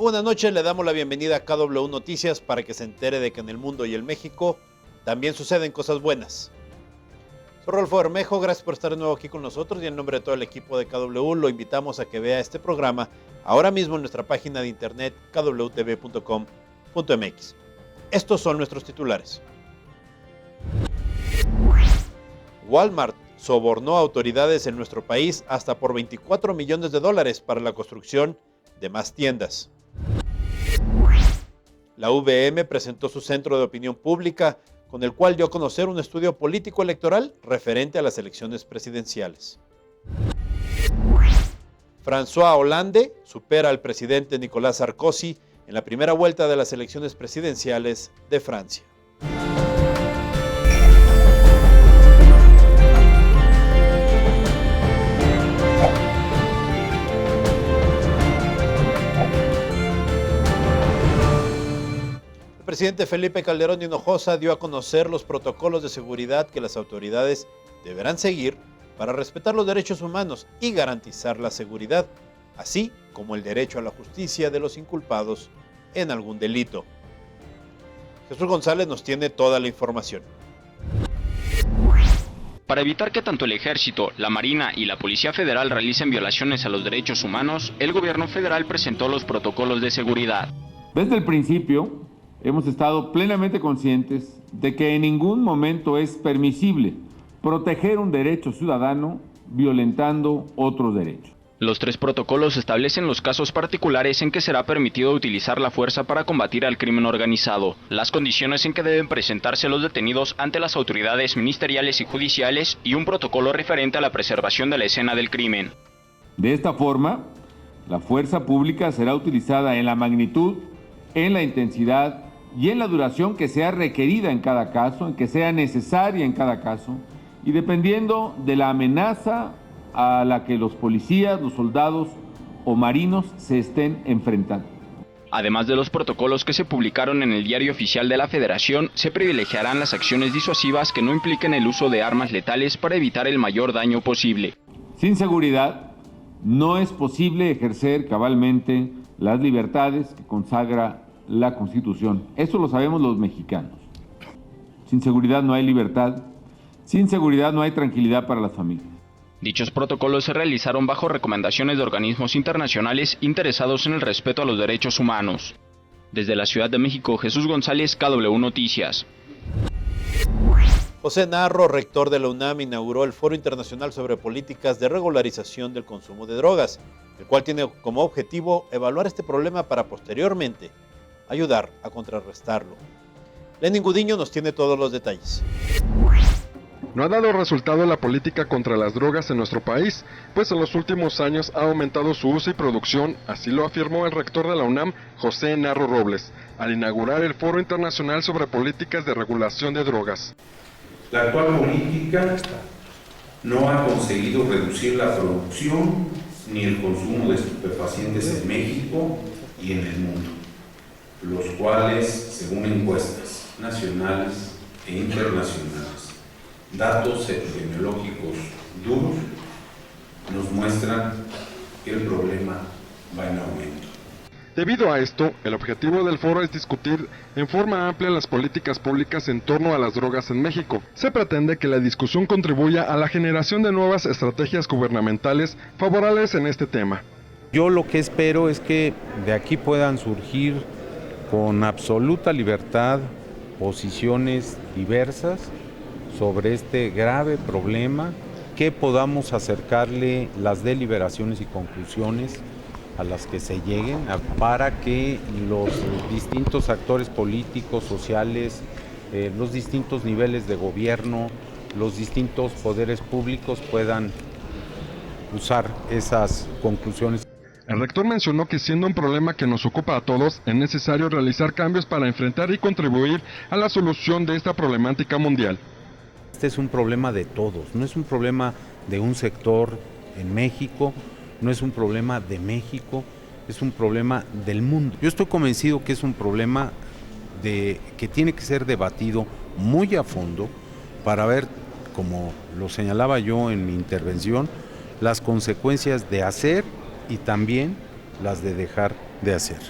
buenas noches, le damos la bienvenida a KW Noticias para que se entere de que en el mundo y en México también suceden cosas buenas. Soy Rolfo Bermejo, gracias por estar de nuevo aquí con nosotros y en nombre de todo el equipo de KW lo invitamos a que vea este programa ahora mismo en nuestra página de internet kwtv.com.mx. Estos son nuestros titulares. Walmart sobornó a autoridades en nuestro país hasta por $24 millones para la construcción de más tiendas. La UVM presentó su centro de opinión pública, con el cual dio a conocer un estudio político electoral referente a las elecciones presidenciales. François Hollande supera al presidente Nicolas Sarkozy en la primera vuelta de las elecciones presidenciales de Francia. El presidente Felipe Calderón Hinojosa dio a conocer los protocolos de seguridad que las autoridades deberán seguir para respetar los derechos humanos y garantizar la seguridad, así como el derecho a la justicia de los inculpados en algún delito. Jesús González nos tiene toda la información. Para evitar que tanto el Ejército, la Marina y la Policía Federal realicen violaciones a los derechos humanos, el gobierno federal presentó los protocolos de seguridad. Desde el principio, hemos estado plenamente conscientes de que en ningún momento es permisible proteger un derecho ciudadano violentando otros derechos. Los tres protocolos establecen los casos particulares en que será permitido utilizar la fuerza para combatir al crimen organizado, las condiciones en que deben presentarse los detenidos ante las autoridades ministeriales y judiciales y un protocolo referente a la preservación de la escena del crimen. De esta forma, la fuerza pública será utilizada en la magnitud, en la intensidad y en la duración que sea requerida en cada caso, en que sea necesaria en cada caso, y dependiendo de la amenaza a la que los policías, los soldados o marinos se estén enfrentando. Además de los protocolos que se publicaron en el Diario Oficial de la Federación, se privilegiarán las acciones disuasivas que no impliquen el uso de armas letales para evitar el mayor daño posible. Sin seguridad, no es posible ejercer cabalmente las libertades que consagra la Constitución. Eso lo sabemos los mexicanos. Sin seguridad no hay libertad, sin seguridad no hay tranquilidad para las familias. Dichos protocolos se realizaron bajo recomendaciones de organismos internacionales interesados en el respeto a los derechos humanos. Desde la Ciudad de México, Jesús González, KW Noticias. José Narro, rector de la UNAM, inauguró el Foro Internacional sobre Políticas de Regularización del Consumo de Drogas, el cual tiene como objetivo evaluar este problema para posteriormente ayudar a contrarrestarlo. Lenin Gudiño nos tiene todos los detalles. No ha dado resultado la política contra las drogas en nuestro país, pues en los últimos años ha aumentado su uso y producción, así lo afirmó el rector de la UNAM, José Narro Robles, al inaugurar el Foro Internacional sobre Políticas de Regulación de Drogas. La actual política no ha conseguido reducir la producción ni el consumo de estupefacientes en México y en el mundo, los cuales, según encuestas nacionales e internacionales, datos epidemiológicos duros, nos muestran que el problema va en aumento. Debido a esto, el objetivo del foro es discutir en forma amplia las políticas públicas en torno a las drogas en México. Se pretende que la discusión contribuya a la generación de nuevas estrategias gubernamentales favorables en este tema. Yo lo que espero es que de aquí puedan surgir con absoluta libertad posiciones diversas sobre este grave problema, que podamos acercarle las deliberaciones y conclusiones a las que se lleguen para que los distintos actores políticos, sociales, los distintos niveles de gobierno, los distintos poderes públicos puedan usar esas conclusiones. El rector mencionó que siendo un problema que nos ocupa a todos, es necesario realizar cambios para enfrentar y contribuir a la solución de esta problemática mundial. Este es un problema de todos, no es un problema de un sector en México, no es un problema de México, es un problema del mundo. Yo estoy convencido que es un problema que tiene que ser debatido muy a fondo para ver, como lo señalaba yo en mi intervención, las consecuencias de hacer y también las de dejar de hacer.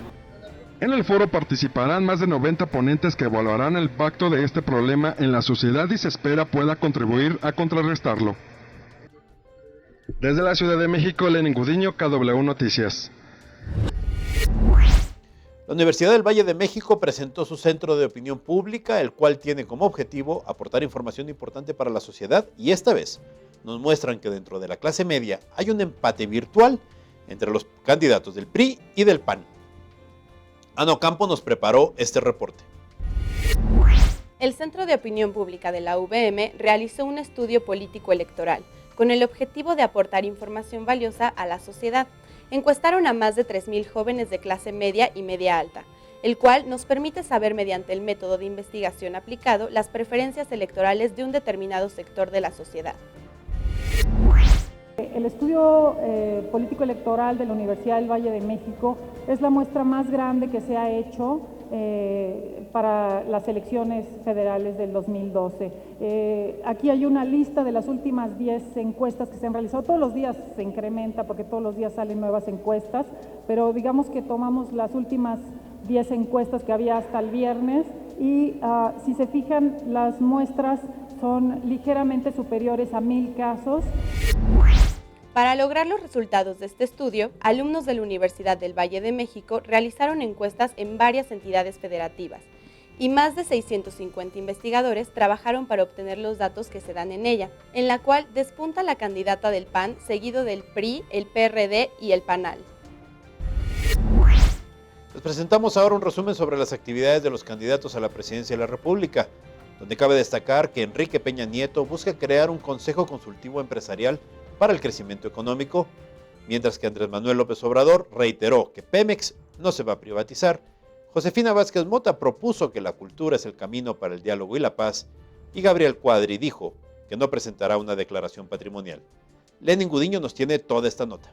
En el foro participarán más de 90 ponentes que evaluarán el impacto de este problema en la sociedad y se espera pueda contribuir a contrarrestarlo. Desde la Ciudad de México, Lenin Gudiño, KW Noticias. La Universidad del Valle de México presentó su Centro de Opinión Pública, el cual tiene como objetivo aportar información importante para la sociedad y esta vez nos muestran que dentro de la clase media hay un empate virtual entre los candidatos del PRI y del PAN. Ana Ocampo nos preparó este reporte. El Centro de Opinión Pública de la UVM realizó un estudio político electoral con el objetivo de aportar información valiosa a la sociedad. Encuestaron a más de 3,000 jóvenes de clase media y media alta, el cual nos permite saber mediante el método de investigación aplicado las preferencias electorales de un determinado sector de la sociedad. El estudio político electoral de la Universidad del Valle de México es la muestra más grande que se ha hecho para las elecciones federales del 2012. Aquí hay una lista de las últimas 10 encuestas que se han realizado. Todos los días se incrementa porque todos los días salen nuevas encuestas, pero digamos que tomamos las últimas 10 encuestas que había hasta el viernes y si se fijan, las muestras son ligeramente superiores a 1,000 casos. Para lograr los resultados de este estudio, alumnos de la Universidad del Valle de México realizaron encuestas en varias entidades federativas y más de 650 investigadores trabajaron para obtener los datos que se dan en ella, en la cual despunta la candidata del PAN, seguido del PRI, el PRD y el PANAL. Les presentamos ahora un resumen sobre las actividades de los candidatos a la presidencia de la República, donde cabe destacar que Enrique Peña Nieto busca crear un consejo consultivo empresarial para el crecimiento económico, mientras que Andrés Manuel López Obrador reiteró que Pemex no se va a privatizar. Josefina Vázquez Mota propuso que la cultura es el camino para el diálogo y la paz, y Gabriel Cuadri dijo que no presentará una declaración patrimonial. Lenin Gudiño nos tiene toda esta nota.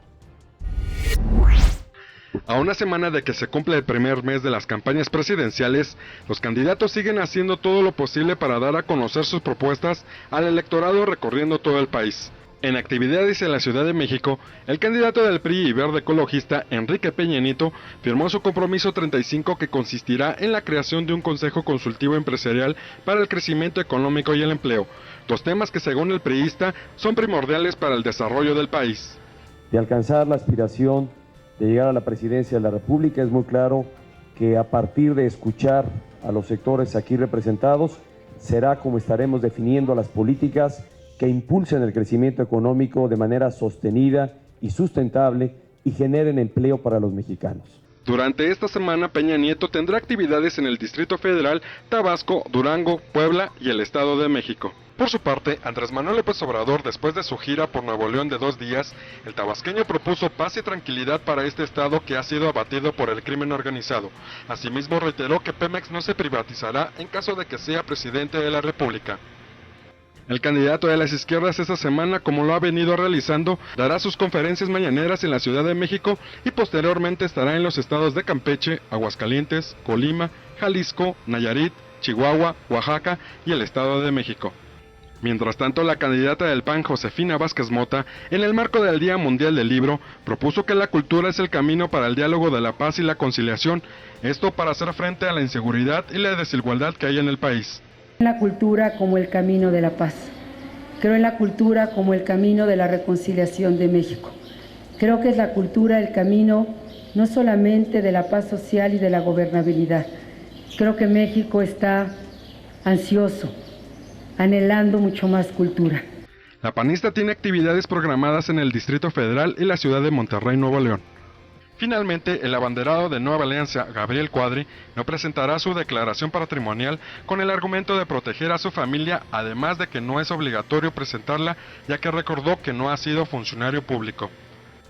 A una semana de que se cumpla el primer mes de las campañas presidenciales, los candidatos siguen haciendo todo lo posible para dar a conocer sus propuestas al electorado recorriendo todo el país. En actividades en la Ciudad de México, el candidato del PRI y Verde Ecologista, Enrique Peña Nieto, firmó su compromiso 35 que consistirá en la creación de un Consejo Consultivo Empresarial para el crecimiento económico y el empleo, dos temas que según el priista son primordiales para el desarrollo del país. De alcanzar la aspiración de llegar a la presidencia de la República, es muy claro que a partir de escuchar a los sectores aquí representados, será como estaremos definiendo las políticas que impulsen el crecimiento económico de manera sostenida y sustentable y generen empleo para los mexicanos. Durante esta semana, Peña Nieto tendrá actividades en el Distrito Federal, Tabasco, Durango, Puebla y el Estado de México. Por su parte, Andrés Manuel López Obrador, después de su gira por Nuevo León de 2 días, el tabasqueño propuso paz y tranquilidad para este estado que ha sido abatido por el crimen organizado. Asimismo, reiteró que Pemex no se privatizará en caso de que sea presidente de la República. El candidato de las izquierdas esta semana, como lo ha venido realizando, dará sus conferencias mañaneras en la Ciudad de México y posteriormente estará en los estados de Campeche, Aguascalientes, Colima, Jalisco, Nayarit, Chihuahua, Oaxaca y el Estado de México. Mientras tanto, la candidata del PAN, Josefina Vázquez Mota, en el marco del Día Mundial del Libro, propuso que la cultura es el camino para el diálogo de la paz y la conciliación, esto para hacer frente a la inseguridad y la desigualdad que hay en el país. La cultura como el camino de la paz. Creo en la cultura como el camino de la reconciliación de México. Creo que es la cultura el camino no solamente de la paz social y de la gobernabilidad. Creo que México está ansioso, anhelando mucho más cultura. La panista tiene actividades programadas en el Distrito Federal y la ciudad de Monterrey, Nuevo León. Finalmente, el abanderado de Nueva Alianza, Gabriel Cuadri, no presentará su declaración patrimonial con el argumento de proteger a su familia, además de que no es obligatorio presentarla, ya que recordó que no ha sido funcionario público.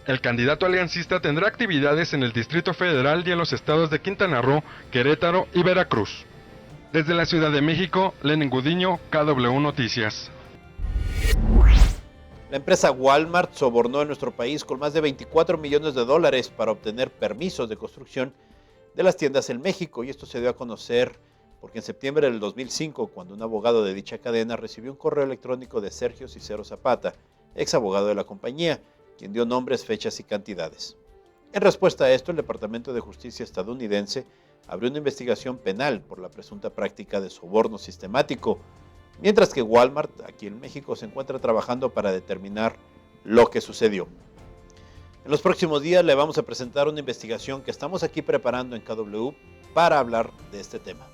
El candidato aliancista tendrá actividades en el Distrito Federal y en los estados de Quintana Roo, Querétaro y Veracruz. Desde la Ciudad de México, Lenin Gudiño, KW Noticias. La empresa Walmart sobornó en nuestro país con más de $24 millones para obtener permisos de construcción de las tiendas en México, y esto se dio a conocer porque en septiembre del 2005, cuando un abogado de dicha cadena recibió un correo electrónico de Sergio Cicero Zapata, ex abogado de la compañía, quien dio nombres, fechas y cantidades. En respuesta a esto, el Departamento de Justicia estadounidense abrió una investigación penal por la presunta práctica de soborno sistemático, mientras que Walmart, aquí en México, se encuentra trabajando para determinar lo que sucedió. En los próximos días le vamos a presentar una investigación que estamos aquí preparando en KW para hablar de este tema.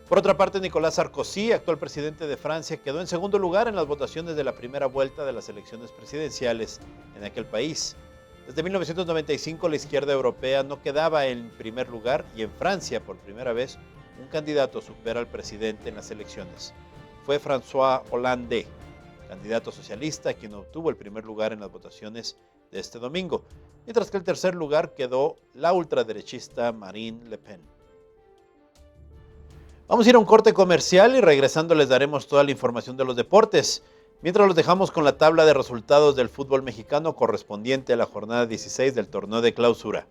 Por otra parte, Nicolás Sarkozy, actual presidente de Francia, quedó en segundo lugar en las votaciones de la primera vuelta de las elecciones presidenciales en aquel país. Desde 1995 la izquierda europea no quedaba en primer lugar y en Francia, por primera vez, un candidato supera al presidente en las elecciones. Fue François Hollande, candidato socialista, quien obtuvo el primer lugar en las votaciones de este domingo, mientras que el tercer lugar quedó la ultraderechista Marine Le Pen. Vamos a ir a un corte comercial y regresando les daremos toda la información de los deportes, mientras los dejamos con la tabla de resultados del fútbol mexicano correspondiente a la jornada 16 del torneo de clausura.